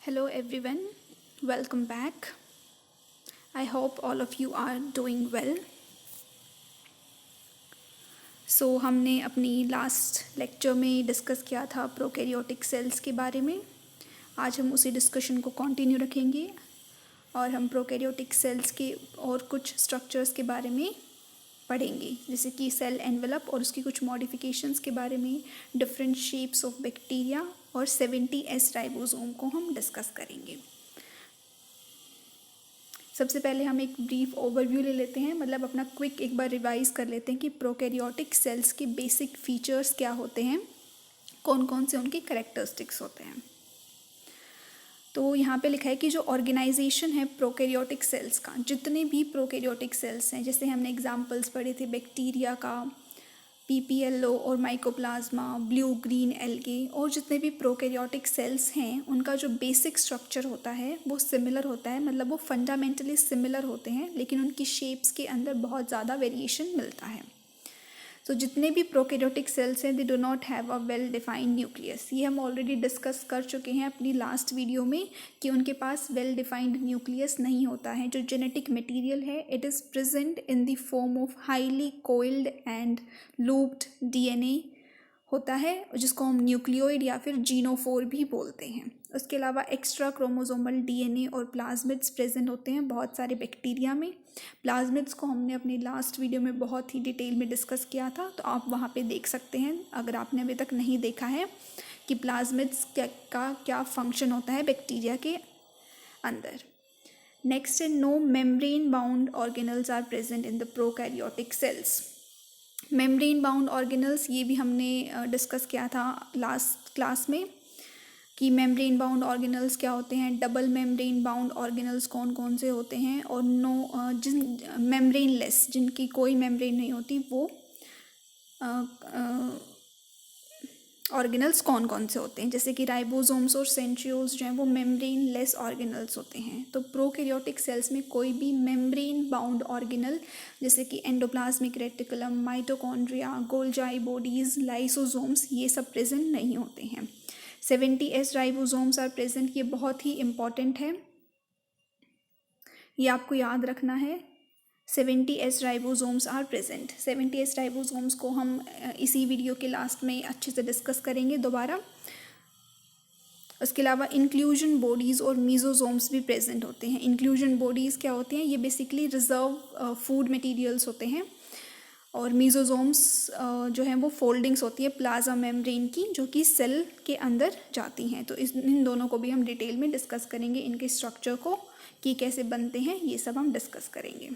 Hello everyone, welcome back. I hope all of you are doing well. हमने अपनी last lecture में discuss किया था प्रोकैरियोटिक सेल्स के बारे में. आज हम उसी डिस्कशन को कंटिन्यू रखेंगे और हम प्रोकैरियोटिक सेल्स के और कुछ स्ट्रक्चर्स के बारे में पढ़ेंगे, जैसे कि सेल एनवेलप और उसकी कुछ मॉडिफिकेशंस के बारे में, डिफरेंट शेप्स ऑफ बैक्टीरिया और 70S राइबोसोम को हम डिस्कस करेंगे. सबसे पहले हम एक ब्रीफ ओवरव्यू ले लेते हैं, मतलब अपना क्विक एक बार रिवाइज कर लेते हैं कि प्रोकैरियोटिक सेल्स के बेसिक फीचर्स क्या होते हैं, कौन कौन से उनके कैरेक्टरिस्टिक्स होते हैं. तो यहाँ पे लिखा है कि जो ऑर्गेनाइजेशन है प्रोकैरियोटिक सेल्स का, जितने भी प्रोकैरियोटिक सेल्स हैं, जैसे हमने एग्जांपल्स पढ़े थे बैक्टीरिया का, पीपीएलओ और माइकोप्लाज्मा, ब्लू ग्रीन एल्गे, और जितने भी प्रोकैरियोटिक सेल्स हैं उनका जो बेसिक स्ट्रक्चर होता है वो सिमिलर होता है, मतलब वो फंडामेंटली सिमिलर होते हैं, लेकिन उनकी शेप्स के अंदर बहुत ज़्यादा वेरिएशन मिलता है. तो जितने भी प्रोकैरियोटिक सेल्स हैं they do not have a well defined nucleus. ये हम ऑलरेडी डिस्कस कर चुके हैं अपनी लास्ट वीडियो में कि उनके पास वेल डिफाइंड न्यूक्लियस नहीं होता है. जो जेनेटिक मटेरियल है it is present in the form of highly coiled and looped DNA होता है, जिसको हम न्यूक्लियोइड या फिर जीनोफोर भी बोलते हैं. उसके अलावा एक्स्ट्रा क्रोमोसोमल डीएनए और प्लाज्मिड्स प्रेजेंट होते हैं बहुत सारे बैक्टीरिया में. प्लाज्मिड्स को हमने अपनी लास्ट वीडियो में बहुत ही डिटेल में डिस्कस किया था, तो आप वहाँ पे देख सकते हैं अगर आपने अभी तक नहीं देखा है कि प्लाज्मिड्स का क्या फंक्शन होता है बैक्टीरिया के अंदर. नेक्स्ट है no membrane bound organelles are present in the prokaryotic cells. Membrane bound organelles ये भी हमने डिस्कस किया था लास्ट क्लास में कि मेम्ब्रेन बाउंड ऑर्गेनल्स क्या होते हैं, डबल मेम्ब्रेन बाउंड ऑर्गेनल्स कौन कौन से होते हैं, और जिन मेम्ब्रेन लेस, जिनकी कोई मेम्ब्रेन नहीं होती, वो ऑर्गेनल्स कौन कौन से होते हैं. जैसे कि राइबोसोम्स और सेंट्रियोल्स जो हैं वो मेम्ब्रेन लेस ऑर्गेनल्स होते हैं. तो प्रोकैरियोटिक सेल्स में कोई भी मेम्ब्रेन बाउंड ऑर्गेनल जैसे कि endoplasmic reticulum, mitochondria, Golgi bodies, lysosomes, ये सब प्रेजेंट नहीं होते हैं. 70S ribosomes are present. ये बहुत ही इम्पॉर्टेंट है, ये आपको याद रखना है. 70S ribosomes are present. 70S ribosomes को हम इसी वीडियो के लास्ट में अच्छे से डिस्कस करेंगे दोबारा. उसके अलावा इंक्लूजन बॉडीज़ और मीजोसोम्स भी प्रेजेंट होते हैं. इंक्लूजन बॉडीज़ क्या होते हैं, ये बेसिकली रिजर्व फूड मटेरियल्स होते हैं, और मीजोसोम्स जो हैं वो फोल्डिंग्स होती है प्लाज्मा मेम्ब्रेन की, जो कि सेल के अंदर जाती हैं. तो इन दोनों को भी हम डिटेल में डिस्कस करेंगे, इनके स्ट्रक्चर को कि कैसे बनते हैं, ये सब हम डिस्कस करेंगे.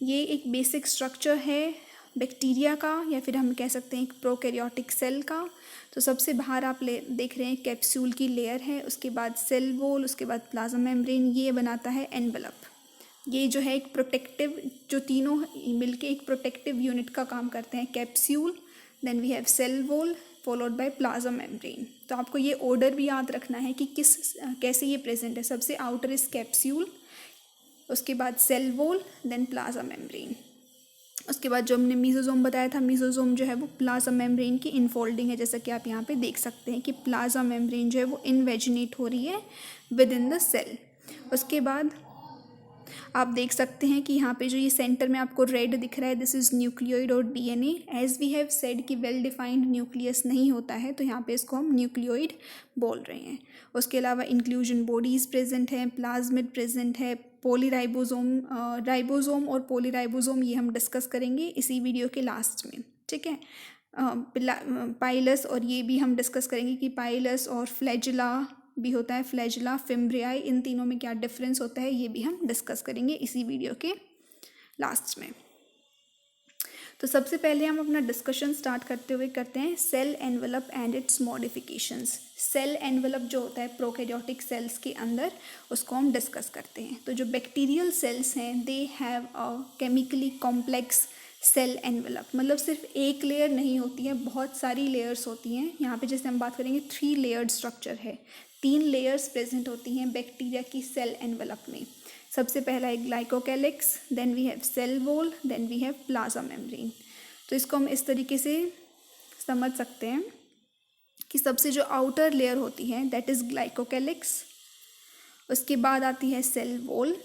ये एक बेसिक स्ट्रक्चर है बैक्टीरिया का, या फिर हम कह सकते हैं एक प्रोकैरियोटिक सेल का. तो सबसे बाहर आप देख रहे हैं कैप्सूल की लेयर है, उसके बाद सेल वॉल, उसके बाद प्लाज्मा मेम्ब्रेन, ये बनाता है एनवेलप. ये जो है एक प्रोटेक्टिव, जो तीनों मिलके एक प्रोटेक्टिव यूनिट का काम करते हैं. Capsule, then we have cell wall followed by plasma membrane. तो आपको ये ऑर्डर भी याद रखना है कि कैसे ये प्रेजेंट है. सबसे आउटर इज कैप्सूल, उसके बाद cell wall, then plasma membrane. उसके बाद जो हमने मीजोसोम बताया था, मीजोसोम जो है वो प्लाज्मा मेम्ब्रेन की इनफोल्डिंग है, जैसा कि आप यहाँ पे देख सकते हैं कि प्लाज्मा मेम्ब्रेन जो है वो इनवेजिनेट हो रही है विद इन द सेल. उसके बाद आप देख सकते हैं कि यहाँ पे जो ये सेंटर में आपको रेड दिख रहा है, दिस इज़ न्यूक्लियोइड और DNA. As we have said कि वेल डिफाइंड न्यूक्लियस नहीं होता है, तो यहाँ पे इसको हम न्यूक्लियोइड बोल रहे हैं. उसके अलावा इंक्लूजन बॉडीज़ प्रेजेंट हैं, प्लाज्मिड प्रेजेंट है, पोलीराइबोसोम, राइबोसोम और पोलीराइबोसोम ये हम डिस्कस करेंगे इसी वीडियो के लास्ट में, ठीक है. पाइलस, और ये भी हम डिस्कस करेंगे कि पाइलस और फ्लैजिला भी होता है, फ्लैजिला, फिम्ब्रियाई, इन तीनों में क्या डिफरेंस होता है, ये भी हम डिस्कस करेंगे इसी वीडियो के लास्ट में. तो सबसे पहले हम अपना डिस्कशन स्टार्ट करते हैं cell envelope and its modifications. Cell envelope जो होता है प्रोकैरियोटिक सेल्स के अंदर, उसको हम डिस्कस करते हैं. तो जो बैक्टीरियल सेल्स हैं they have a chemically complex cell envelope, मतलब सिर्फ एक लेयर नहीं होती है, बहुत सारी लेयर्स होती हैं. यहाँ पे जैसे हम बात करेंगे 3 लेयर्ड स्ट्रक्चर है, 3 लेयर्स प्रेजेंट होती हैं बैक्टीरिया की सेल एनवेलप में. सबसे पहला है glycocalyx, then we have cell wall, then we have plasma membrane. तो इसको हम इस तरीके से समझ सकते हैं कि सबसे जो आउटर लेयर होती है दैट इज़ ग्लाइकोकैलिक्स, उसके बाद आती है cell wall,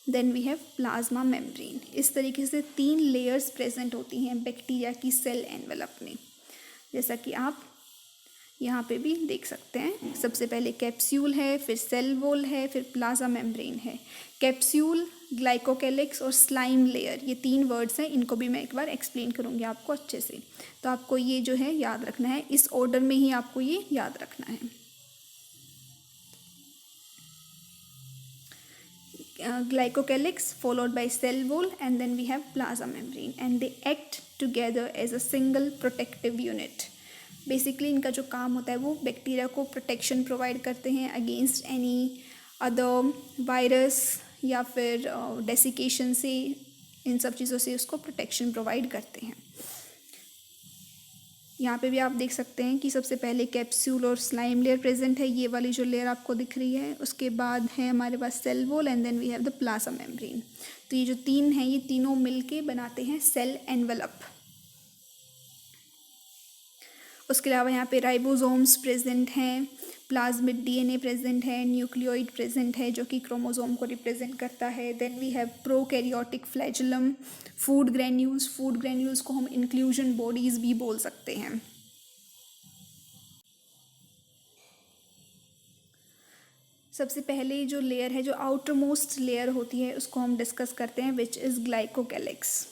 then we have plasma membrane. इस तरीके से 3 लेयर्स प्रेजेंट होती हैं बैक्टीरिया की सेल एनवेलप में, जैसा कि आप यहाँ पे भी देख सकते हैं। सबसे पहले कैप्सूल है, फिर सेल वॉल है, फिर प्लाज्मा मेम्ब्रेन है। कैप्सूल, ग्लाइकोकैलिक्स और स्लाइम लेयर, ये 3 वर्ड्स हैं, इनको भी मैं एक बार एक्सप्लेन करूँगी आपको अच्छे से। तो आपको ये जो है याद रखना है, इस ऑर्डर में ही आपको ये याद रखना है। Glycocalyx followed by cell wall and then we have plasma membrane and they act together as a single protective unit. Basically इनका जो काम होता है वो बैक्टीरिया को प्रोटेक्शन प्रोवाइड करते हैं अगेंस्ट एनी अदर वायरस या फिर डेसिकेशन से, इन सब चीज़ों से उसको प्रोटेक्शन प्रोवाइड करते हैं। यहाँ पे भी आप देख सकते हैं कि सबसे पहले कैप्सूल और स्लाइम लेयर प्रेजेंट है, ये वाली जो लेयर आपको दिख रही है। उसके बाद है हमारे पास cell wall and then we have the plasma membrane. तो ये जो 3 हैं ये तीनों मिलके बनाते हैं सेल एनवेलप। उसके अलावा यहाँ पे राइबोसोम्स प्रेजेंट हैं, प्लाज्मिड डीएनए प्रेजेंट है, न्यूक्लियोइड प्रेजेंट है जो कि क्रोमोसोम को रिप्रेजेंट करता है। Then we have prokaryotic flagellum, food granules को हम इंक्लूजन बॉडीज भी बोल सकते हैं। सबसे पहले जो लेयर है, जो आउटर मोस्ट लेयर होती है, उसको हम डिस्कस करते हैं, विच इज़ ग्लाइकोकैलिक्स।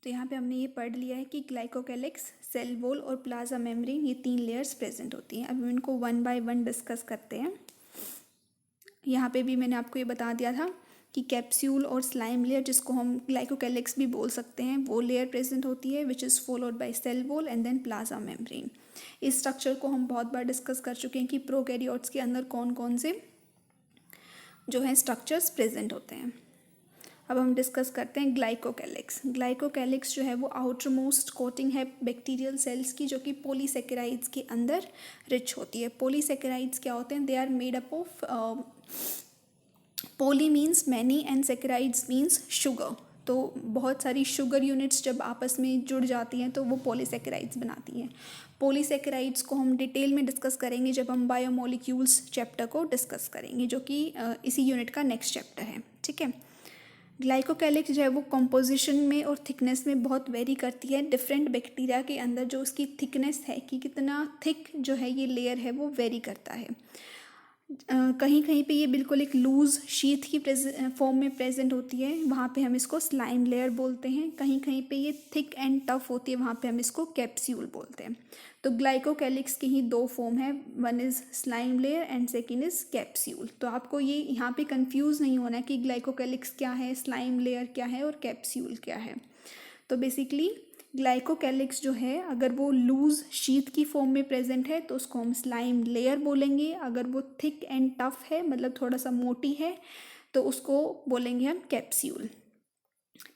तो यहाँ पे हमने ये पढ़ लिया है कि ग्लाइकोकैलिक्स, सेल वॉल और प्लाज्मा मेम्ब्रेन, ये 3 लेयर्स प्रेजेंट होती हैं। अब हम इनको 1 बाय 1 डिस्कस करते हैं। यहाँ पे भी मैंने आपको ये बता दिया था कि कैप्सूल और स्लाइम लेयर, जिसको हम ग्लाइकोकैलिक्स भी बोल सकते हैं, वो लेयर प्रेजेंट होती है which is followed by cell wall and then plasma membrane. इस स्ट्रक्चर को हम बहुत बार डिस्कस कर चुके हैं कि प्रोकैरियोट्स के अंदर कौन कौन से जो है स्ट्रक्चर्स प्रेजेंट होते हैं। अब हम डिस्कस करते हैं ग्लाइकोकैलिक्स। ग्लाइकोकैलिक्स जो है वो आउटर मोस्ट कोटिंग है बैक्टीरियल सेल्स की, जो कि पॉलीसेकेराइड्स के अंदर रिच होती है। पॉलीसेकेराइड्स क्या होते हैं? They are made up of, poly means many and saccharides means sugar. तो बहुत सारी शुगर यूनिट्स जब आपस में जुड़ जाती हैं तो वो पॉलीसेकेराइड्स बनाती हैं। पॉलीसेकेराइड्स को हम डिटेल में डिस्कस करेंगे जब हम बायोमोलिक्यूल्स चैप्टर को डिस्कस करेंगे, जो कि इसी यूनिट का नेक्स्ट चैप्टर है। ठीक है। ग्लाइकोकैलिक्स जो है वो कंपोजिशन में और थिकनेस में बहुत वेरी करती है। डिफरेंट बैक्टीरिया के अंदर जो उसकी थिकनेस है कि कितना थिक जो है ये लेयर है वो वेरी करता है। कहीं कहीं पे ये बिल्कुल एक लूज़ शीथ की फॉर्म में प्रेजेंट होती है, वहाँ पे हम इसको स्लाइम लेयर बोलते हैं। कहीं कहीं पे ये थिक एंड टफ होती है, वहाँ पे हम इसको कैप्सूल बोलते हैं। तो ग्लाइकोकैलिक्स की ही 2 फॉर्म है, one is slime layer and second is capsule. तो आपको ये यहाँ पे कंफ्यूज नहीं होना कि ग्लाइकोकैलिक्स क्या है, स्लाइम लेयर क्या है और कैप्सूल क्या है। तो बेसिकली ग्लाइकोकैलिक्स जो है अगर वो लूज शीट की फॉर्म में प्रेजेंट है तो उसको हम स्लाइम लेयर बोलेंगे। अगर वो थिक एंड टफ है, मतलब थोड़ा सा मोटी है, तो उसको बोलेंगे हम कैप्सूल।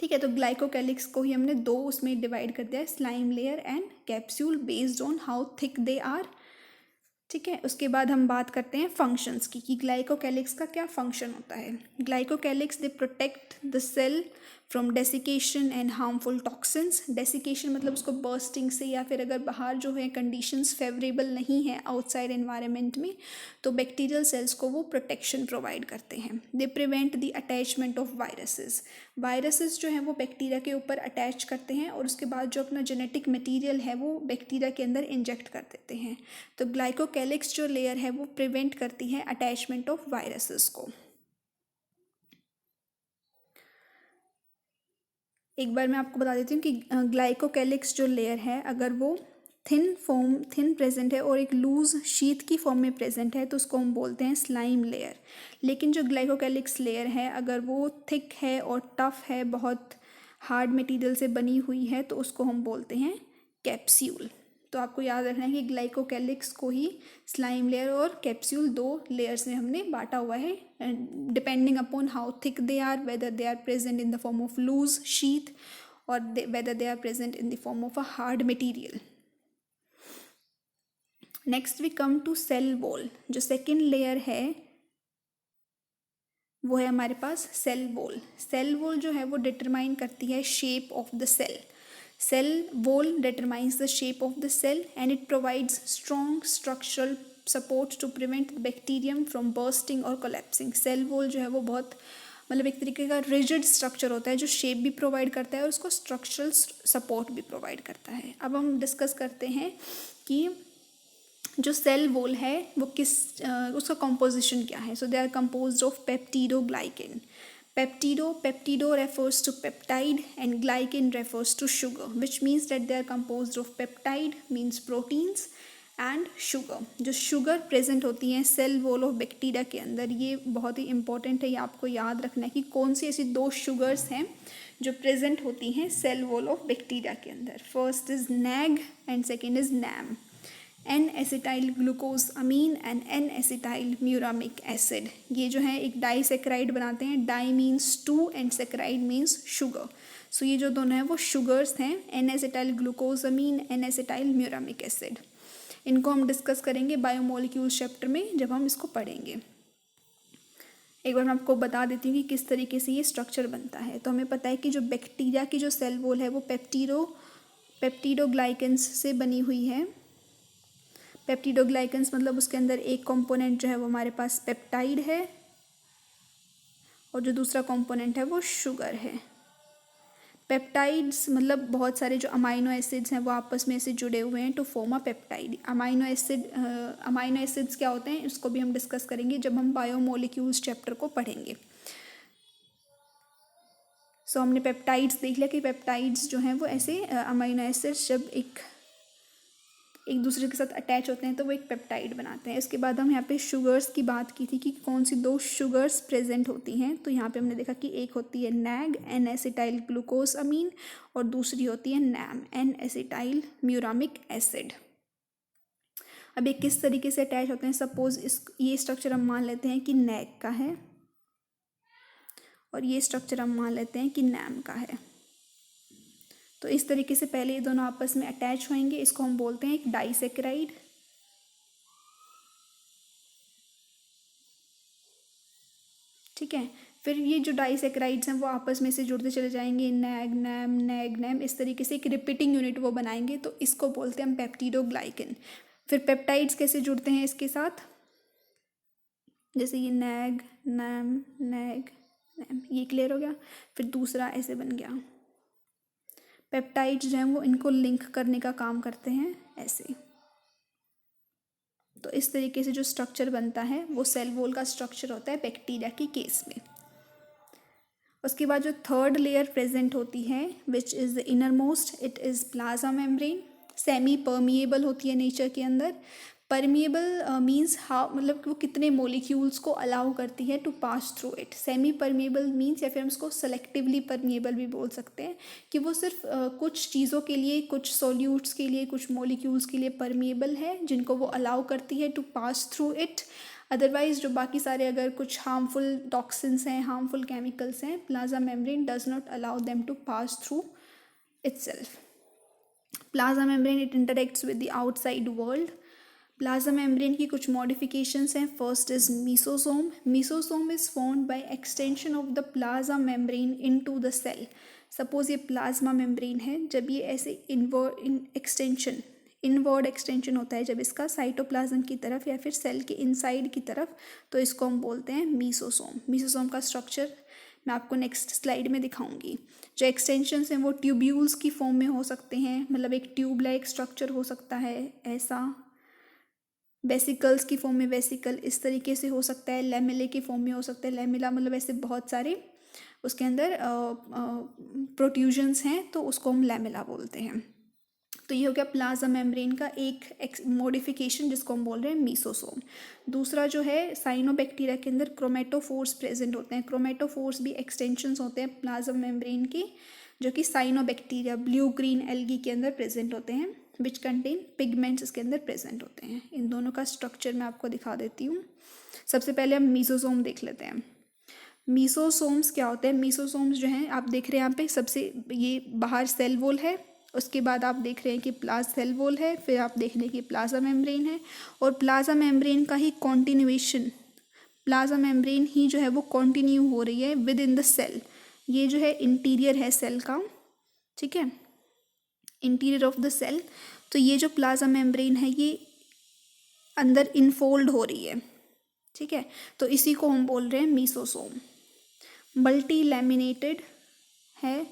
ठीक है। तो ग्लाइकोकैलिक्स को ही हमने 2 उसमें डिवाइड कर दिया है, slime layer and capsule, based on how thick they are. ठीक है। उसके बाद हम बात करते हैं फंक्शंस की कि ग्लाइकोकैलिक्स का क्या फंक्शन होता है। Glycocalyx they protect the cell from desiccation and harmful toxins. Desiccation मतलब उसको बर्स्टिंग से, या फिर अगर बाहर जो है कंडीशंस फेवरेबल नहीं है आउटसाइड एनवायरनमेंट में, तो बैक्टीरियल सेल्स को वो प्रोटेक्शन प्रोवाइड करते हैं। They prevent the attachment of viruses. Viruses जो हैं वो बैक्टीरिया के ऊपर अटैच करते हैं और उसके बाद जो अपना जेनेटिक मटीरियल है वो बैक्टीरिया के अंदर इंजेक्ट कर देते हैं। तो ग्लाइकोकैलिक्स जो लेयर है वो प्रिवेंट करती है अटैचमेंट ऑफ वायरसेस को। एक बार मैं आपको बता देती हूँ कि ग्लाइकोकैलिक्स जो लेयर है अगर वो थिन प्रेजेंट है और एक लूज शीट की फॉर्म में प्रेजेंट है तो उसको हम बोलते हैं स्लाइम लेयर। लेकिन जो ग्लाइकोकैलिक्स लेयर है अगर वो थिक है और टफ है, बहुत हार्ड मटेरियल से बनी हुई है, तो उसको हम बोलते हैं कैप्सूल। तो आपको याद रखना है कि ग्लाइकोकैलिक्स को ही स्लाइम लेयर और कैप्सूल 2 लेयर्स में हमने बांटा हुआ है, depending upon how thick they are, whether they are present in the form of loose sheet और whether they are present in the form of a hard material. Next we come to cell wall. जो second layer है वो है हमारे पास cell wall. Cell wall जो है वो डिटरमाइन करती है shape of the cell. Cell wall determines the shape of the cell and it provides strong structural support to prevent bacterium from bursting और कोलैप्सिंग। सेल वॉल जो है वो बहुत मतलब एक तरीके का रिजिड स्ट्रक्चर होता है जो शेप भी प्रोवाइड करता है और उसको स्ट्रक्चरल सपोर्ट भी प्रोवाइड करता है। अब हम डिस्कस करते हैं कि जो सेल वॉल है वो उसका कॉम्पोजिशन क्या है। So they are composed of peptidoglycan. Peptido refers to peptide and glycan refers to sugar, which means that they are composed of peptide means proteins and sugar। जो शुगर प्रेजेंट होती हैं cell wall of bacteria के अंदर, ये बहुत ही important है, ये आपको याद रखना है कि कौन सी ऐसी दो शुगर्स हैं जो प्रेजेंट होती हैं सेल वॉल ऑफ बैक्टीरिया के अंदर। First is NAG and second is NAM. N acetyl glucosamine and N acetyl muramic acid, ये जो है एक डाइसेक्राइड बनाते हैं। Di means two and saccharide means sugar. So ये जो दोनों हैं वो शुगर्स हैं, N acetyl glucosamine, N acetyl muramic acid. इनको हम डिस्कस करेंगे बायोमोलिक्यूल्स चैप्टर में जब हम इसको पढ़ेंगे। एक बार मैं आपको बता देती हूँ कि किस तरीके से ये स्ट्रक्चर बनता है। तो हमें पता है कि जो बैक्टीरिया की जो सेल वॉल है वो पेप्टिडोग्लाइकेंस से बनी हुई है। पेप्टिडोग्लाइकेंस मतलब उसके अंदर एक कंपोनेंट जो है वो हमारे पास पेप्टाइड है और जो दूसरा कंपोनेंट है वो शुगर है। पेप्टाइड्स मतलब बहुत सारे जो अमाइनो एसिड्स हैं वो आपस में ऐसे जुड़े हुए हैं to form a peptide. Amino acids क्या होते हैं इसको भी हम डिस्कस करेंगे जब हम बायोमोलिक्यूल्स चैप्टर को पढ़ेंगे। सो हमने पेप्टाइड्स देख लिया कि पेप्टाइड्स जो हैं वो ऐसे अमाइनो एसिड्स जब एक दूसरे के साथ अटैच होते हैं तो वो एक पेप्टाइड बनाते हैं। इसके बाद हम यहाँ पे शुगर्स की बात की थी कि कौन सी दो शुगर्स प्रेजेंट होती हैं। तो यहाँ पे हमने देखा कि एक होती है NAG N acetyl glucosamine और दूसरी होती है NAM N acetyl muramic acid. अब ये किस तरीके से अटैच होते हैं, सपोज ये स्ट्रक्चर हम मान लेते हैं कि नैग का है और ये स्ट्रक्चर हम मान लेते हैं कि नैम का है। तो इस तरीके से पहले ये दोनों आपस में अटैच होंगे, इसको हम बोलते हैं एक डाइसेक्राइड। ठीक है, फिर ये जो डाइसेक्राइड्स हैं वो आपस में से जुड़ते चले जाएंगे, नैग नैम इस तरीके से एक रिपीटिंग यूनिट वो बनाएंगे। तो इसको बोलते हैं हम पेप्टिडोग्लाइकेन। फिर पेप्टाइड्स कैसे जुड़ते हैं इसके साथ, जैसे ये नैग नैम ये क्लियर हो गया। फिर दूसरा ऐसे बन गया, पेप्टाइड्स जो हैं वो इनको लिंक करने का काम करते हैं ऐसे। तो इस तरीके से जो स्ट्रक्चर बनता है वो सेल वॉल का स्ट्रक्चर होता है बैक्टीरिया की केस में। उसके बाद जो थर्ड लेयर प्रेजेंट होती है which is the inner most, it is plasma membrane. Semi permeable होती है नेचर के अंदर। परमिएबल मीन्स हाउ, मतलब कि वो कितने मोलिक्यूल्स को अलाउ करती है to pass through it. Semipermeable means या फिर हम उसको सेलेक्टिवली परमिएबल भी बोल सकते हैं कि वो सिर्फ कुछ चीज़ों के लिए, कुछ सॉल्यूट्स के लिए, कुछ मोलिक्यूल्स के लिए परमिएबल है जिनको वो अलाउ करती है to pass through it. Otherwise जो बाकी सारे अगर कुछ हार्मफुल टॉक्सिन्स हैं, हार्मफुल केमिकल्स हैं, plasma membrane does not allow them to pass through itself. Plasma membrane it interacts with the outside world. Plasma membrane की कुछ मॉडिफिकेशंस हैं। First is mesosome. Mesosome is formed by extension of the plasma membrane into the cell. Suppose ये plasma membrane है, जब ये ऐसे inward extension होता है जब इसका साइटोप्लाज्म की तरफ या फिर सेल के इनसाइड की तरफ, तो इसको हम बोलते हैं मीसोसोम। मीसोसोम का स्ट्रक्चर मैं आपको नेक्स्ट स्लाइड में दिखाऊंगी। जो एक्सटेंशंस हैं वो ट्यूब्यूल्स की फॉर्म में हो सकते हैं, मतलब एक ट्यूब लाइक स्ट्रक्चर हो सकता है ऐसा। वेसिकल्स की फॉर्म में वेसिकल इस तरीके से हो सकता है। लेमिले की फॉर्म में हो सकता है, लेमिला मतलब ऐसे बहुत सारे उसके अंदर प्रोट्रूजन्स हैं तो उसको हम लेमिला बोलते हैं। तो ये हो गया प्लाज्मा मेम्ब्रेन का एक मॉडिफिकेशन जिसको हम बोल रहे हैं मीसोसोम। दूसरा जो है साइनोबैक्टीरिया के अंदर क्रोमेटोफोर्स प्रेजेंट होते हैं। क्रोमेटोफोर्स भी एक्सटेंशंस होते हैं प्लाज्मा मेम्ब्रेन के, जो कि साइनोबैक्टीरिया ब्लू ग्रीन एल्गी के अंदर प्रेजेंट होते हैं, विच कंटेन पिगमेंट्स इसके अंदर प्रेजेंट होते हैं। इन दोनों का स्ट्रक्चर मैं आपको दिखा देती हूँ। सबसे पहले हम मीसोसोम देख लेते हैं। मीसोसोम्स क्या होते हैं? मीसोसोम्स जो हैं आप देख रहे हैं यहाँ पे, सबसे ये बाहर सेल वॉल है, उसके बाद आप देख रहे हैं कि सेल वॉल है, फिर आप देख रहे हैं कि प्लाज्मा मेम्ब्रेन है, और प्लाज्मा मेम्ब्रेन का ही कॉन्टिन्यूएशन प्लाज्मा मेम्ब्रेन ही जो है वो कंटिन्यू हो रही है विद इन द सेल। ये जो है इंटीरियर है सेल का, ठीक है, इंटीरियर ऑफ द सेल। तो ये जो प्लाज्मा मेम्ब्रेन है ये अंदर इनफोल्ड हो रही है, ठीक है। तो इसी को हम बोल रहे हैं मीसोसोम। मल्टी लैमिनेटेड है,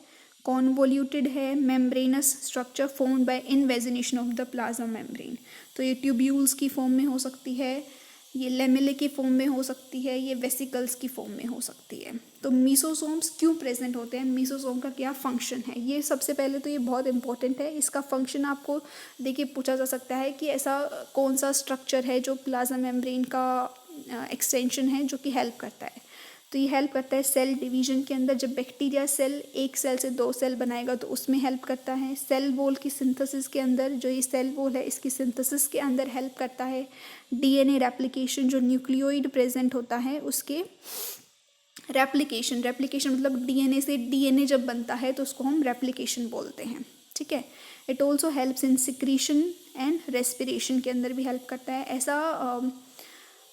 कॉन्वोल्यूटेड है, membranous structure formed by invagination of the plasma membrane. तो ये ट्यूब्यूल्स की फॉर्म में हो सकती है, ये लेमिले की फॉर्म में हो सकती है, ये वेसिकल्स की फॉर्म में हो सकती है। तो मीसोसोम्स क्यों प्रेजेंट होते हैं, मीसोसोम का क्या फंक्शन है, ये सबसे पहले तो ये बहुत इंपॉर्टेंट है। इसका फंक्शन आपको देखिए पूछा जा सकता है कि ऐसा कौन सा स्ट्रक्चर है जो प्लाज्मा मेम्ब्रेन का एक्सटेंशन है जो कि हेल्प करता है। तो ये हेल्प करता है सेल डिवीजन के अंदर। जब बैक्टीरिया सेल एक सेल से 2 सेल बनाएगा तो उसमें हेल्प करता है। सेल वॉल की सिंथेसिस के अंदर, जो ये सेल वॉल है इसकी सिंथेसिस के अंदर हेल्प करता है। डीएनए रेप्लिकेशन, जो न्यूक्लियोइड प्रेजेंट होता है उसके रेप्लिकेशन मतलब डीएनए से डीएनए जब बनता है तो उसको हम रेप्लिकेशन बोलते हैं, ठीक है। It also helps in secretion and respiration के अंदर भी हेल्प करता है। ऐसा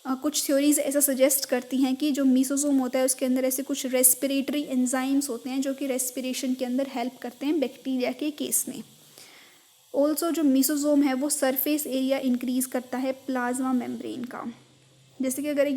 कुछ थ्योरीज ऐसा सजेस्ट करती हैं कि जो मीसोसोम होता है उसके अंदर ऐसे कुछ रेस्पिरेटरी एंजाइम्स होते हैं जो कि रेस्पिरेशन के अंदर हेल्प करते हैं बैक्टीरिया के केस में। ऑल्सो जो मीसोसोम है वो सरफेस एरिया इंक्रीज करता है प्लाज्मा मेम्ब्रेन का। जैसे कि अगर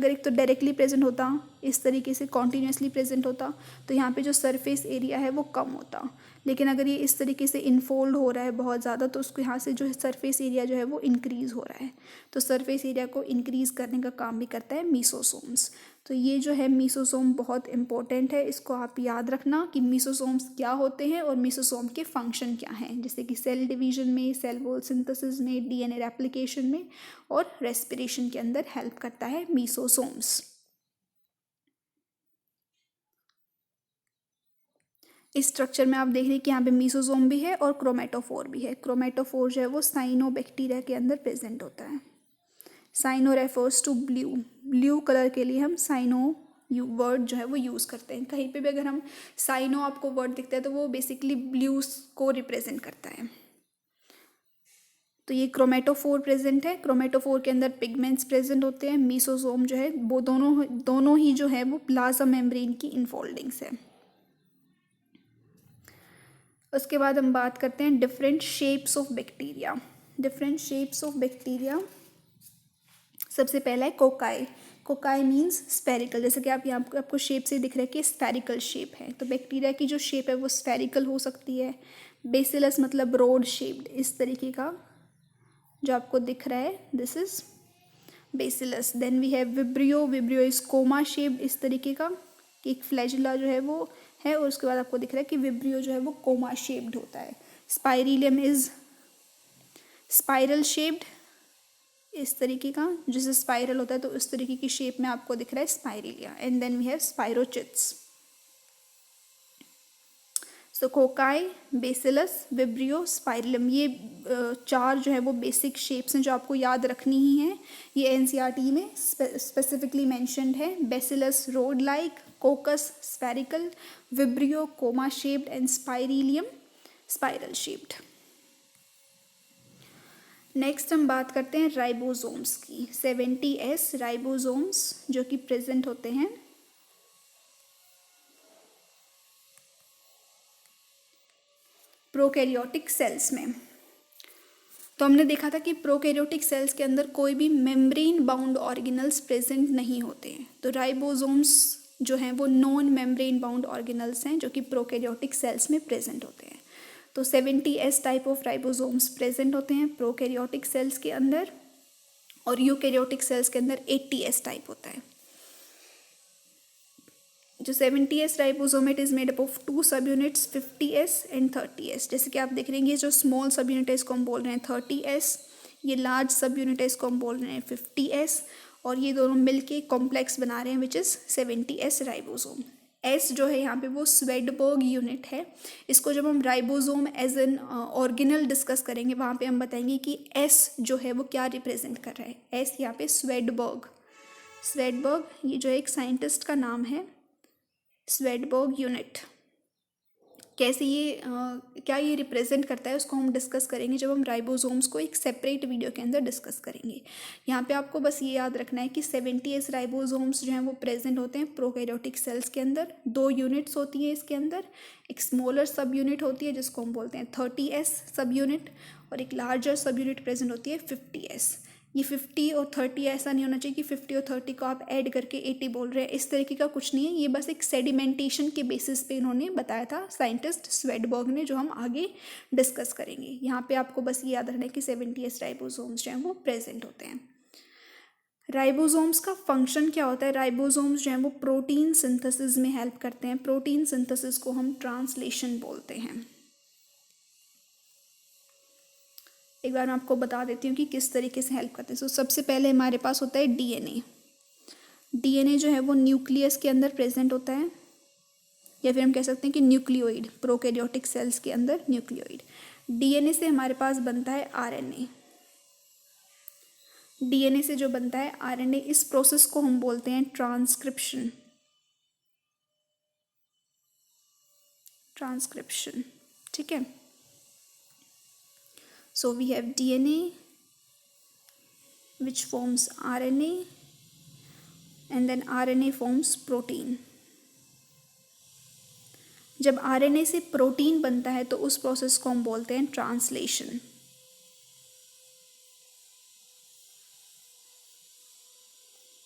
एक तो डायरेक्टली प्रेजेंट होता, इस तरीके से कॉन्टीन्यूसली प्रेजेंट होता, तो यहाँ पे जो सरफेस एरिया है वो कम होता। लेकिन अगर ये इस तरीके से इनफोल्ड हो रहा है बहुत ज़्यादा तो उसको यहाँ से जो सरफेस एरिया जो है वो इंक्रीज़ हो रहा है। तो सरफेस एरिया को इंक्रीज़ करने का काम भी करता है मीसोसोम्स। तो ये जो है मीसोसोम बहुत इंपॉर्टेंट है, इसको आप याद रखना कि मीसोसोम्स क्या होते हैं और मीसोसोम के फंक्शन क्या हैं, जैसे कि सेल डिवीजन में, सेल वॉल सिंथेसिस में, डीएनए रेप्लिकेशन में और रेस्पिरेशन के अंदर हेल्प करता है मीसोसोम्स। इस स्ट्रक्चर में आप देख रहे हैं कि यहाँ पे मीसोसोम भी है और क्रोमेटोफोर भी है। क्रोमेटोफोर जो है वो साइनोबैक्टीरिया के अंदर प्रेजेंट होता है। Cyano refers to blue, blue colour के लिए हम साइनो वर्ड जो है वो यूज़ करते हैं। कहीं पे भी अगर हम साइनो आपको वर्ड दिखता है तो वो बेसिकली ब्लूज को रिप्रेजेंट करता है। तो ये क्रोमेटोफोर प्रेजेंट है। क्रोमेटोफोर के अंदर पिगमेंट्स प्रेजेंट होते हैं। मीसोसोम जो है वो दोनों ही जो है वो प्लाज्मा मेम्ब्रेन की इनफोल्डिंग्स है। उसके बाद हम बात करते हैं different shapes of bacteria. Different shapes of bacteria, सबसे पहला है कोकाई। कोकाई मीन्स स्फेरिकल, जैसे कि आप यहाँ आपको शेप से दिख रहा है कि स्फेरिकल शेप है। तो बैक्टीरिया की जो शेप है वो स्फेरिकल हो सकती है। बेसिलस मतलब रोड शेप्ड, इस तरीके का जो आपको दिख रहा है, this is bacillus. Then we have vibrio, vibrio is comma shaped, इस तरीके का एक फ्लैजिला जो है वो है। और उसके बाद आपको दिख रहा है कि विब्रियो जो है वो कोमा शेप्ड होता है। स्पाइरिलियम इज स्पाइरल शेप्ड, इस तरीके का, जैसे स्पाइरल होता है तो इस तरीके की शेप में आपको दिख रहा है spirilla. And then we have spirochetes. So cocci, bacillus, vibrio, spirillum, ये 4 जो है वो बेसिक शेप्स हैं जो आपको याद रखनी ही हैं। ये एनसीईआरटी में स्पेसिफिकली मेंशन्ड है। Bacillus rod like, coccus spherical, vibrio comma shaped and spirillum spiral shaped. Next हम बात करते हैं राइबोसोम्स की। 70S राइबोसोम्स जो कि प्रेजेंट होते हैं प्रोकैरियोटिक सेल्स में। तो हमने देखा था कि प्रोकैरियोटिक सेल्स के अंदर कोई भी मेम्ब्रेन बाउंड ऑर्गेनल्स प्रेजेंट नहीं होते हैं। तो राइबोसोम्स जो हैं वो नॉन मेम्ब्रेन बाउंड ऑर्गेनल्स हैं जो कि प्रोकैरियोटिक सेल्स में प्रेजेंट होते हैं। तो 70S type of ribosomes present होते हैं प्रोकैरियोटिक सेल्स के अंदर, और यूकैरियोटिक सेल्स के अंदर 80S टाइप होता है। जो 70S ribosome it is made up of 2 sub units 50S and 30S। जैसे कि आप देख रहे हैं ये जो स्मॉल सब यूनिट है इसको हम बोल रहे हैं 30S, ये लार्ज सब यूनिट है इसको हम बोल रहे हैं 50S, और ये दोनों मिलके कॉम्प्लेक्स बना रहे हैं which is 70S ribosome. S जो है यहाँ पे वो स्वेडबर्ग यूनिट है। इसको जब हम ribosome as an organelle discuss करेंगे वहाँ पे हम बताएंगे कि एस जो है वो क्या रिप्रेजेंट कर रहा है। एस यहाँ पे स्वेडबर्ग ये जो है एक साइंटिस्ट का नाम है, स्वेडबर्ग यूनिट। कैसे ये क्या ये रिप्रेजेंट करता है उसको हम डिस्कस करेंगे जब हम राइबोसोम्स को एक सेपरेट वीडियो के अंदर डिस्कस करेंगे। यहाँ पे आपको बस ये याद रखना है कि 70s राइबोसोम्स जो हैं वो प्रेजेंट होते हैं प्रोकैरियोटिक सेल्स के अंदर। 2 यूनिट्स होती हैं इसके अंदर, एक स्मॉलर सब यूनिट होती है जिसको हम बोलते हैं 30s सब यूनिट, और एक लार्जर सब यूनिट प्रेजेंट होती है 50s। ये 50 और 30 ऐसा नहीं होना चाहिए कि 50 और 30 को आप ऐड करके 80 बोल रहे हैं, इस तरीके का कुछ नहीं है। ये बस एक सेडिमेंटेशन के बेसिस पे इन्होंने बताया था साइंटिस्ट स्वेडबर्ग ने, जो हम आगे डिस्कस करेंगे। यहाँ पे आपको बस ये याद रखना है कि 70s राइबोसोम्स जो हैं वो प्रेजेंट होते हैं। राइबोसोम्स का फंक्शन क्या होता है? राइबोसोम्स जो हैं वो प्रोटीन सिंथेसिस में हेल्प करते हैं। प्रोटीन सिंथेसिस को हम ट्रांसलेशन बोलते हैं। एक बार मैं आपको बता देती हूँ कि किस तरीके से हेल्प करते हैं। सो सबसे पहले हमारे पास होता है डीएनए। डीएनए जो है वो न्यूक्लियस के अंदर प्रेजेंट होता है, या फिर हम कह सकते हैं कि न्यूक्लियोइड, प्रोकैरियोटिक सेल्स के अंदर न्यूक्लियोइड। डीएनए से हमारे पास बनता है आरएनए। डीएनए से जो बनता है आरएनए, इस प्रोसेस को हम बोलते हैं ट्रांसक्रिप्शन। ट्रांसक्रिप्शन, ठीक है। So we have DNA which forms RNA and then RNA forms protein. जब RNA से प्रोटीन बनता है तो उस प्रोसेस को हम बोलते हैं ट्रांसलेशन।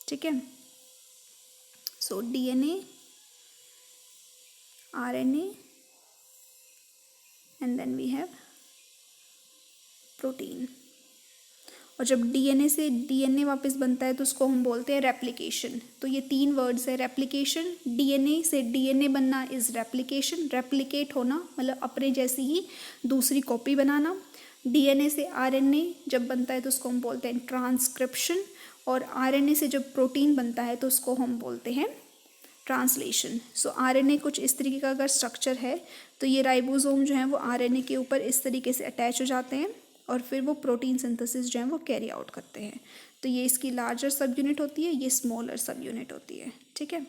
ठीक है। सो DNA, RNA and then we have protein. और जब डीएनए से डीएनए वापस बनता है तो उसको हम बोलते हैं रेप्लिकेशन। तो ये 3 वर्ड्स है, रेप्लिकेशन, डीएनए से डीएनए बनना इज रेप्लिकेशन, रेप्लिकेट होना मतलब अपने जैसी ही दूसरी कॉपी बनाना। डीएनए से आरएनए जब बनता है तो उसको हम बोलते हैं ट्रांसक्रिप्शन, और आरएनए से जब प्रोटीन बनता है तो उसको हम बोलते हैं ट्रांसलेशन। सो आरएनए कुछ इस तरीके का अगर स्ट्रक्चर है तो ये राइबोसोम जो है वो आरएनए के ऊपर इस तरीके से अटैच हो जाते हैं और फिर वो प्रोटीन सिंथेसिस जो है वो कैरी आउट करते हैं। तो ये इसकी लार्जर सब यूनिट होती है, ये स्मॉलर सब यूनिट होती है। ठीक है।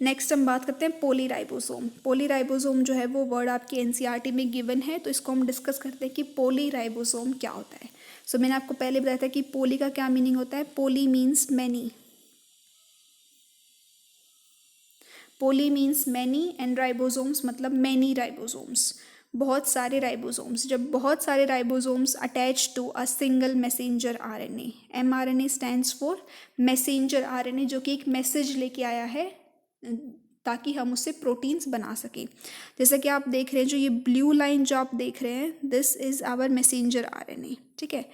नेक्स्ट हम बात करते हैं पोलीराइबोसोम। पोलीराइबोसोम जो है वो वर्ड आपकी एनसीईआरटी में गिवन है, तो इसको हम डिस्कस करते हैं कि पोलीराइबोसोम क्या होता है। सो मैंने आपको पहले बताया था कि पोली का क्या मीनिंग होता है। Poly means many, poly means many and ribosomes मतलब मैनी राइबोसोम्स, बहुत सारे राइबोसोम्स। जब बहुत सारे ribosomes attach to a single messenger RNA, mRNA stands for messenger RNA, जो कि एक मैसेज लेके आया है ताकि हम उससे प्रोटीन्स बना सकें। जैसे कि आप देख रहे हैं जो ये ब्लू लाइन जो आप देख रहे हैं, this is our messenger RNA. ठीक है।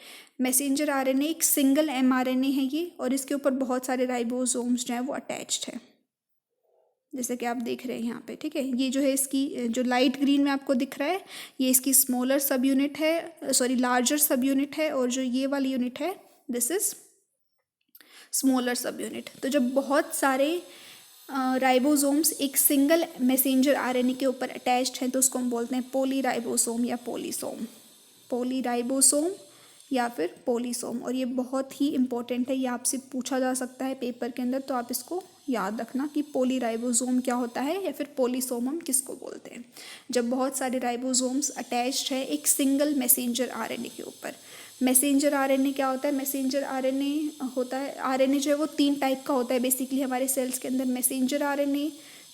मैसेंजर आरएनए एक सिंगल एमआरएनए है ये, और इसके ऊपर बहुत सारे राइबोसोम्स जो हैं वो अटैच्ड है, जैसे कि आप देख रहे हैं यहाँ पे। ठीक है। ये जो है इसकी जो लाइट ग्रीन में आपको दिख रहा है ये इसकी स्मॉलर सब यूनिट है, सॉरी लार्जर सब यूनिट है, और जो ये वाली यूनिट है दिस इज स्मॉलर सब यूनिट। तो जब बहुत सारे राइबोसोम्स एक सिंगल मैसेंजर आरएनए के ऊपर अटैच्ड हैं तो उसको हम बोलते हैं पोलीराइबोसोम या पोलीसोम। पोलीराइबोसोम या फिर पोलीसोम। और ये बहुत ही इंपॉर्टेंट है, ये आपसे पूछा जा सकता है पेपर के अंदर, तो आप इसको याद रखना कि पोलीराइबोसोम क्या होता है या फिर पोलीसोम हम किसको बोलते हैं। जब बहुत सारे राइबोसोम्स अटैच्ड है एक सिंगल मैसेंजर आरएनए के ऊपर। मैसेंजर आरएनए क्या होता है? मैसेंजर आरएनए होता है, आरएनए जो है वो 3 टाइप का होता है बेसिकली हमारे सेल्स के अंदर, messenger RNA,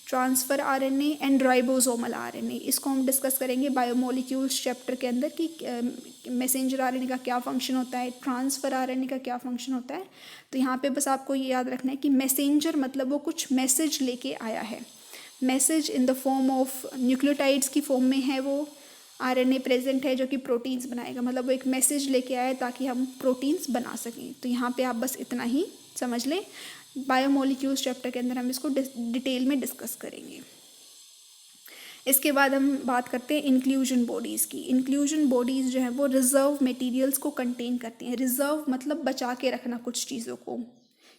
transfer RNA and ribosomal RNA. इसको हम डिस्कस करेंगे बायोमोलिक्यूल्स चैप्टर के अंदर कि मैसेंजर आरएनए का क्या फंक्शन होता है, ट्रांसफ़र आरएनए का क्या फंक्शन होता है। तो यहाँ पे बस आपको ये याद रखना है कि मैसेंजर मतलब वो कुछ मैसेज लेके आया है, message in the form of nucleotides की फॉर्म में है वो आरएनए प्रेजेंट है जो कि प्रोटीन्स बनाएगा, मतलब वो एक मैसेज लेके आया है ताकि हम प्रोटीन्स बना सकें। तो यहाँ पे आप बस इतना ही समझ लें, बायोमोलिक्यूल्स चैप्टर के अंदर हम इसको डिटेल में डिस्कस करेंगे। इसके बाद हम बात करते हैं इंक्लूजन बॉडीज़ की। इंक्लूजन बॉडीज़ जो हैं वो रिजर्व मटेरियल्स को कंटेन करती हैं। रिजर्व मतलब बचा के रखना कुछ चीज़ों को,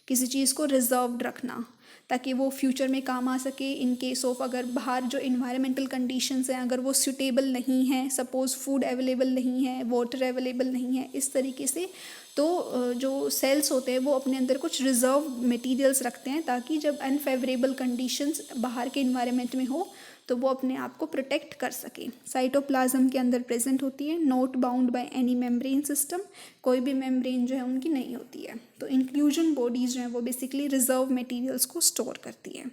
किसी चीज़ को रिजर्व्ड रखना ताकि वो फ्यूचर में काम आ सके इन केस ऑफ अगर बाहर जो इन्वायरमेंटल कंडीशंस हैं अगर वो सूटेबल नहीं हैं, सपोज़ फूड अवेलेबल नहीं है, वाटर अवेलेबल नहीं है, इस तरीके से तो जो सेल्स होते हैं वो अपने अंदर कुछ रिजर्व मटेरियल्स रखते हैं ताकि जब अनफेवरेबल कंडीशंस बाहर के इन्वायरमेंट में हो तो वो अपने आप को प्रोटेक्ट कर सके। साइटोप्लाज्म के अंदर प्रेजेंट होती है, not bound by any membrane system, कोई भी मेम्ब्रेन जो है उनकी नहीं होती है। तो इंक्लूजन बॉडीज जो है वो बेसिकली रिजर्व मटेरियल्स को स्टोर करती है।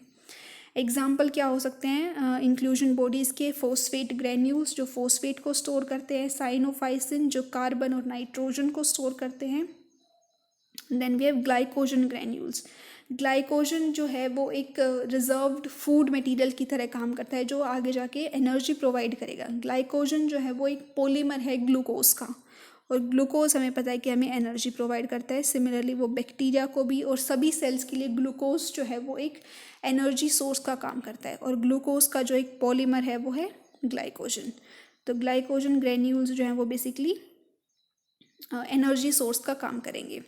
एग्जाम्पल क्या हो सकते हैं इंक्लूजन बॉडीज़ के? फोस्फेट ग्रैन्यूल्स जो फोस्फेट को स्टोर करते हैं, साइनोफाइसिन जो कार्बन और नाइट्रोजन को स्टोर करते हैं, then we have glycogen granules. Glycogen जो है वो एक रिजर्व्ड फूड मटेरियल की तरह काम करता है जो आगे जाके एनर्जी प्रोवाइड करेगा। ग्लाइकोजन जो है वो एक पॉलीमर है ग्लूकोज का, और ग्लूकोज हमें पता है कि हमें एनर्जी प्रोवाइड करता है। सिमिलरली वो बैक्टीरिया को भी और सभी सेल्स के लिए ग्लूकोज जो है वो एक एनर्जी सोर्स का काम करता है, और ग्लूकोज का जो एक पॉलीमर है वो है ग्लाइकोजन। तो ग्लाइकोजन ग्रैन्यूल्स जो हैं वो बेसिकली एनर्जी सोर्स का काम करेंगे।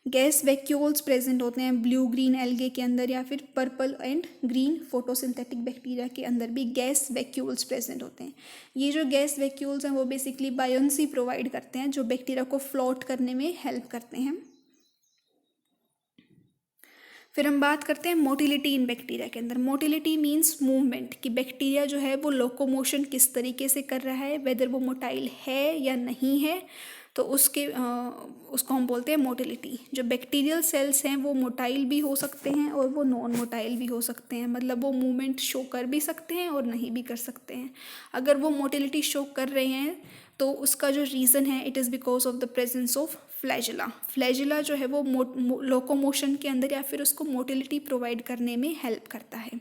गैस वैक्यूल्स प्रेजेंट होते हैं ब्लू ग्रीन एल्गे के अंदर, या फिर purple and green photosynthetic bacteria के अंदर भी गैस वैक्यूल्स प्रेजेंट होते हैं। ये जो गैस वैक्यूल्स हैं वो बेसिकली बायोन्सी प्रोवाइड करते हैं जो बैक्टीरिया को फ्लोट करने में हेल्प करते हैं। फिर हम बात करते हैं मोटिलिटी इन बैक्टीरिया के अंदर। मोटिलिटी मीन्स मूवमेंट, कि बैक्टीरिया जो है वो लोकोमोशन किस तरीके से कर रहा है, वेदर वो मोटाइल है या नहीं है, तो उसको हम बोलते हैं मोटिलिटी। जो बैक्टीरियल सेल्स हैं वो मोटाइल भी हो सकते हैं और वो नॉन मोटाइल भी हो सकते हैं, मतलब वो मूवमेंट शो कर भी सकते हैं और नहीं भी कर सकते हैं। अगर वो मोटिलिटी शो कर रहे हैं तो उसका जो रीज़न है it is because of the presence of flagella. Flagella जो है वो लोकोमोशन के अंदर या फिर उसको मोटिलिटी प्रोवाइड करने में हेल्प करता है।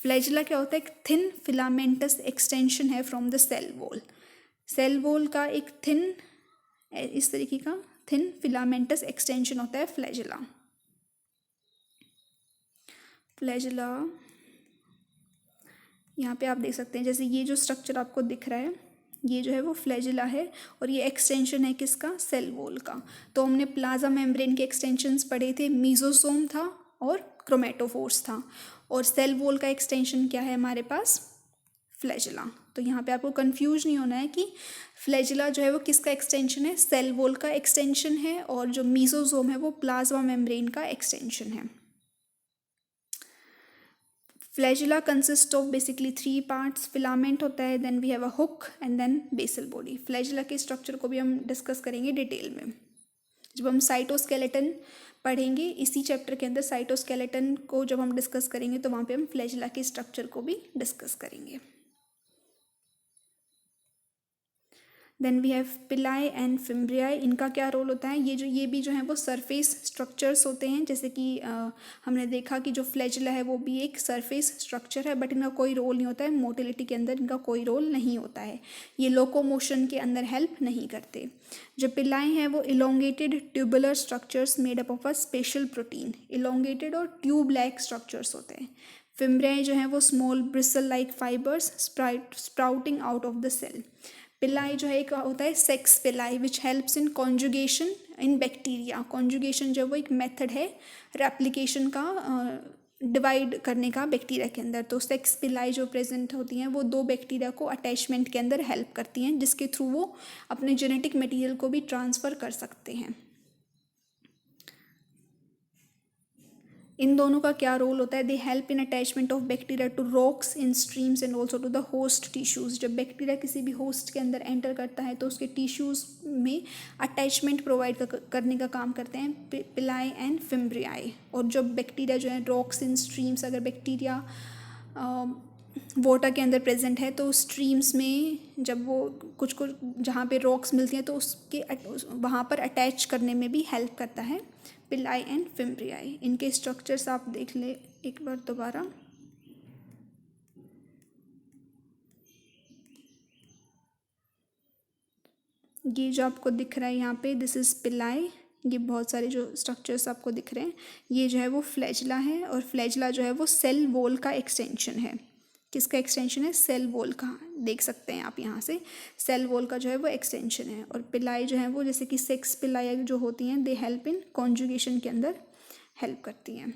फ्लैजिला क्या होता है? एक थिन फिलामेंटस एक्सटेंशन है from the cell wall. Cell wall का एक थिन, इस तरीके का थिन फिलामेंटस एक्सटेंशन होता है फ्लैजिला। फ्लैजिला यहाँ पे आप देख सकते हैं, जैसे ये जो स्ट्रक्चर आपको दिख रहा है ये जो है वो फ्लैजिला है, और ये एक्सटेंशन है किसका? सेल वॉल का। तो हमने प्लाज्मा मेम्ब्रेन के एक्सटेंशंस पढ़े थे, मीजोसोम था और क्रोमेटोफोर्स था, और सेल वॉल का एक्सटेंशन क्या है हमारे पास? फ्लैजिला। तो यहाँ पे आपको कंफ्यूज नहीं होना है कि फ्लैजिला जो है वो किसका एक्सटेंशन है? सेल वॉल का एक्सटेंशन है, और जो मीजोसोम है वो प्लाज्मा मेम्ब्रेन का एक्सटेंशन है। Flagella consist of basically 3 parts. Filament होता है, then we have a hook and then basal body. Flagella के स्ट्रक्चर को भी हम डिस्कस करेंगे डिटेल में जब हम साइटोस्केलेटन पढ़ेंगे। इसी चैप्टर के अंदर साइटोस्केलेटन को जब हम डिस्कस करेंगे तो वहाँ पे हम फ्लैजिला के स्ट्रक्चर को भी डिस्कस करेंगे। देन वी हैव पिलाई एंड फिम्ब्रियाई। इनका क्या रोल होता है? ये भी जो है वो सरफेस स्ट्रक्चर्स होते हैं, जैसे कि हमने देखा कि जो फ्लैजिला है वो भी एक सरफेस स्ट्रक्चर है, बट इनका कोई रोल नहीं होता है मोटिलिटी के अंदर, इनका कोई रोल नहीं होता है, ये लोकोमोशन के अंदर हेल्प नहीं करते। जो पिलाई हैं वो elongated tubular structures made up of a special protein. Elongated और ट्यूब लाइक स्ट्रक्चर्स होते हैं। फिम्ब्रियाई जो है वो small bristle like fibres sprouting out of the cell. Pili जो है एक होता है sex pili which helps in conjugation in bacteria. Conjugation जो वो एक मेथड है रेप्लिकेशन का, डिवाइड करने का बैक्टीरिया के अंदर। तो सेक्स पिलाई जो प्रेजेंट होती हैं वो 2 बैक्टीरिया को अटैचमेंट के अंदर हेल्प करती हैं, जिसके थ्रू वो अपने जेनेटिक मटेरियल को भी ट्रांसफ़र कर सकते हैं। इन दोनों का क्या रोल होता है? They help in attachment of bacteria to rocks in streams and also to the host tissues. जब बैक्टीरिया किसी भी होस्ट के अंदर एंटर करता है तो उसके टिश्यूज़ में अटैचमेंट प्रोवाइड करने का काम करते हैं पिलाई एंड फिम्ब्रियाई। और जब बैक्टीरिया जो है रॉक्स इन स्ट्रीम्स, अगर बैक्टीरिया वाटर के अंदर प्रेजेंट है तो स्ट्रीम्स में जब वो कुछ जहाँ पे रॉक्स मिलती हैं तो उसके वहाँ पर अटैच करने में भी हेल्प करता है पिलाई एंड फिम्ब्रियाई। इनके स्ट्रक्चर्स आप देख ले एक बार दोबारा। ये जो आपको दिख रहा है यहाँ पे दिस इज़ पिलाई। ये बहुत सारे जो स्ट्रक्चर्स आपको दिख रहे हैं ये जो है वो फ्लैजिला है, और फ्लैजिला जो है वो सेल वॉल का एक्सटेंशन है। किसका एक्सटेंशन है? सेल वॉल का। देख सकते हैं आप यहाँ से सेल वॉल का जो है वो एक्सटेंशन है। और पिलाई जो है वो जैसे कि सेक्स पिलाई जो होती हैं दे हेल्प इन कॉन्जुगेशन के अंदर हेल्प करती हैं।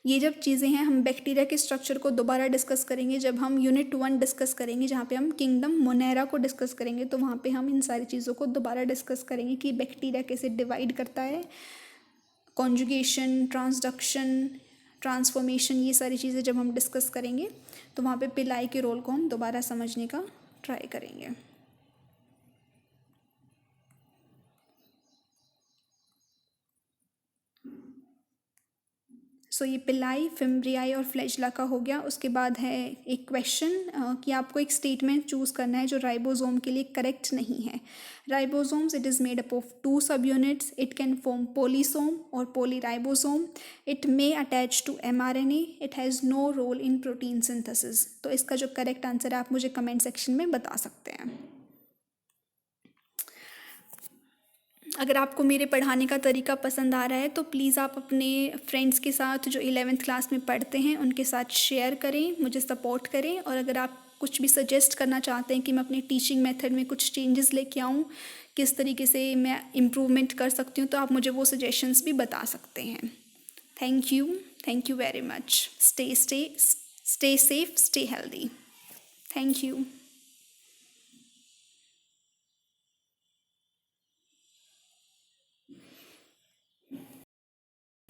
ये जब चीज़ें हैं, हम बैक्टीरिया के स्ट्रक्चर को दोबारा डिस्कस करेंगे जब हम यूनिट 1 डिस्कस करेंगे, जहाँ पे हम किंगडम मोनेरा को डिस्कस करेंगे, तो वहाँ पे हम इन सारी चीज़ों को दोबारा डिस्कस करेंगे कि बैक्टीरिया कैसे डिवाइड करता है, कॉन्जुगेशन, ट्रांसडक्शन, ट्रांसफॉर्मेशन, ये सारी चीज़ें जब हम डिस्कस करेंगे तो वहाँ पे पिलाई के रोल को हम दोबारा समझने का ट्राई करेंगे। सो ये पिलाई, फिम्ब्रियाई और फ्लैजिला का हो गया। उसके बाद है एक क्वेश्चन कि आपको एक स्टेटमेंट चूज़ करना है जो राइबोसोम के लिए करेक्ट नहीं है। Ribosomes, it is made up of 2 sub units, it can form polysome और polyribosome, it may attach to mRNA, it has no role in protein synthesis. तो इसका जो करेक्ट आंसर है आप मुझे कमेंट सेक्शन में बता सकते हैं। अगर आपको मेरे पढ़ाने का तरीका पसंद आ रहा है तो प्लीज़ आप अपने फ्रेंड्स के साथ जो 11th क्लास में पढ़ते हैं उनके साथ शेयर करें, मुझे सपोर्ट करें। और अगर आप कुछ भी सजेस्ट करना चाहते हैं कि मैं अपनी टीचिंग मेथड में कुछ चेंजेस लेके आऊँ, किस तरीके से मैं इम्प्रूवमेंट कर सकती हूँ, तो आप मुझे वो सजेशंस भी बता सकते हैं। Thank you very much. Stay safe, stay healthy. Thank you.